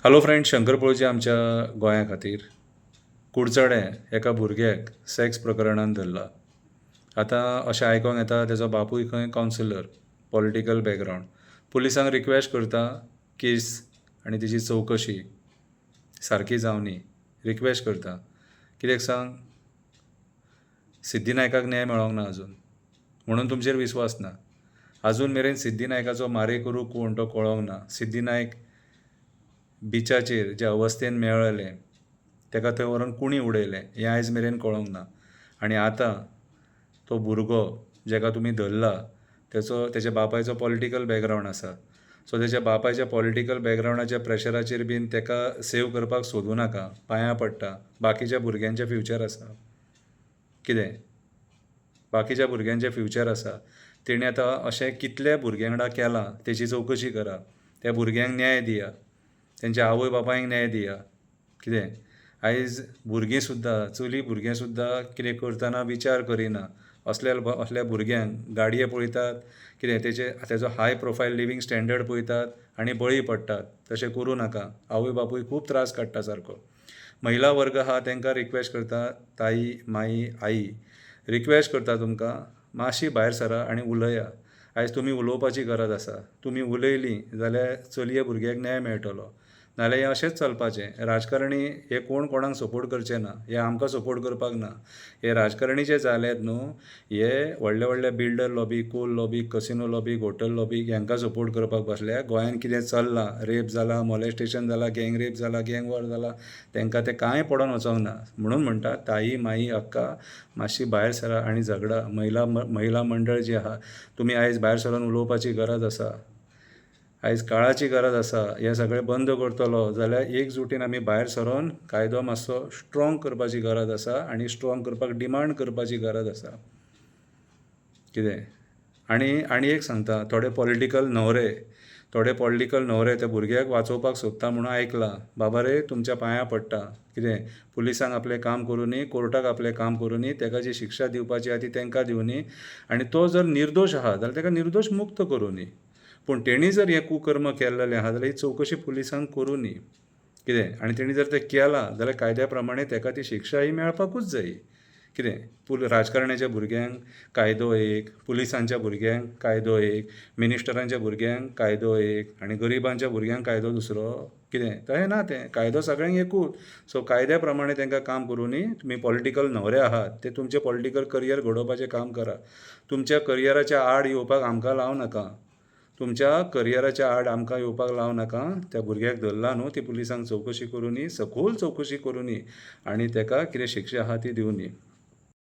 Hello friend, Shankar पळोवची आमच्या गोंया खातीर कुडचडे एका भुरग्याक सेक्स प्रकरणान धरला. आतां अशें आयकोंक येता तेजो बापूय खंय कावन्सिलर, पॉलिटिकल बॅकग्रावंड. पुलिसांक रिक्वेस्ट करता केस आनी तेजी चवकशी सारकी जावनी. रिक्वेस्ट करता कित्याक सांग, सिद्धी नायकाक न्याय मेळोंक ना आजून, म्हणून तुमचेर विस्वास ना. आजून मेरेन सिद्धी नायकाचो मारेकरू कोण तो कळोंक ना. सिद्धी नायक बिचाचेर ज्या अवस्थेन मेळ्ळेलें ताका थंय व्हरून कुणी उडयलें हें आयज मेरेन कळोंक ना. आनी आतां तो भुरगो जाका तुमी धरला तेच्या बापायचो पॉलिटिकल बॅकग्रावंड आसा. सो तेच्या बापायच्या पॉलिटिकल बॅकग्रावंडाच्या प्रेशराचेर बीन ताका सेव करपाक सोदूं नाका. पांयां पडटा. बाकीच्या भुरग्यांचें फ्युचर आसा. कितें बाकीच्या भुरग्यांचें फ्युचर आसा. तेणी आतां अशें कितल्या भुरग्यां वांगडा केलां तेची चवकशी करा. त्या भुरग्यांक न्याय दिया. तेंच्या आवय बापायक न्याय दिया. कितें आयज भुरगीं सुद्दां, चली भुरगें सुद्दां कितें करतना विचार करिना. असल्या भुरग्यांक गाडये पळयतात, कितें तेजो हाय प्रोफायल लिवींग स्टँडर्ड पळयतात आनी बळी पडटात. तशें करूं नाका. आवय बापूय खूब त्रास काडटा सारको. महिला वर्ग आहा तांकां रिक्वेस्ट करता, ताई, माई, आई, रिक्वेस्ट करता तुमकां, मातशी भायर सरा आनी उलया. आयज तुमी उलोवपाची गरज आसा. तुमी उलयलीं जाल्यार चलये भुरग्याक न्याय मेळटलो. नाजाल्यार हें अशेंच चलपाचें. राजकारणी हे कोण कोणाक सपोर्ट करचे ना. हे आमकां सपोर्ट करपाक ना. हे राजकारणी जे जाल्यात न्हू, हे व्हडले व्हडले builder lobby, coal lobby, casino lobby, hotel lobby हांकां सपोर्ट करपाक बसल्या. गोंयांत कितें चल्लां, रेप जाला, मॉलेस्टेशन जाला, गँग रेप जाला, गँग वॉर जाला, तांकां तें कांय पडोन वचोंक ना. म्हणून म्हणटा, ताई, माई, अक्का, मातशी भायर सरा आनी झगडा. महिला मंडळ जी आहा, तुमी आयज भायर सरून उलोवपाची गरज आसा. आयज काळाची गरज आसा. हें सगळें बंद करतलो जाल्यार एकजुटीन आमी भायर सरोन कायदो मातसो स्ट्रॉंग करपाची गरज आसा आनी स्ट्रॉंग करपाक डिमांड करपाची गरज आसा. कितें आनी एक सांगता, थोडे पॉलिटिकल न्हवरे त्या भुरग्याक वाचोवपाक सोदता म्हणून आयकलां. बाबा रे, तुमच्या पांयां पडटा. कितें पुलिसांक आपलें काम करूनी, कोर्टाक आपलें काम करूनी, ताका जी शिक्षा दिवपाची आहा ती तांकां दिवनी. आनी तो जर निर्दोश आहा जाल्यार ताका निर्दोश मुक्त करूनी. पूण तेणी जर हें कुकर्म केल्लें आहा जाल्यार ही चवकशी पुलिसांक करूनी. कितें आनी तेणी जर तें केलां जाल्यार कायद्या प्रमाणें ताका ती शिक्षा ही मेळपाकूच जायी. कितें राजकारण्याच्या भुरग्यांक कायदो एक, पुलिसांच्या भुरग्यांक कायदो एक, मिनिस्टरांच्या भुरग्यांक कायदो एक आनी गरिबांच्या भुरग्यांक कायदो दुसरो. कितें तशें ना. तें कायदो सगळ्यांक एकूच. सो कायद्या प्रमाणें तांकां काम करूनी. तुमी पॉलिटिकल न्हवरे आहात ते तुमचें पॉलिटिकल करियर घडोवपाचें काम करा. तुमच्या करियराच्या आड येवपाक आमकां लावं नाका. तुमच्या करियराच्या आड आमकां येवपाक लावं नाका. त्या भुरग्याक धरला न्हू, ती पुलिसांक चवकशी करूनी, सखोल चवकशी करूनी आनी ताका कितें शिक्षा आहा ती दिवनी.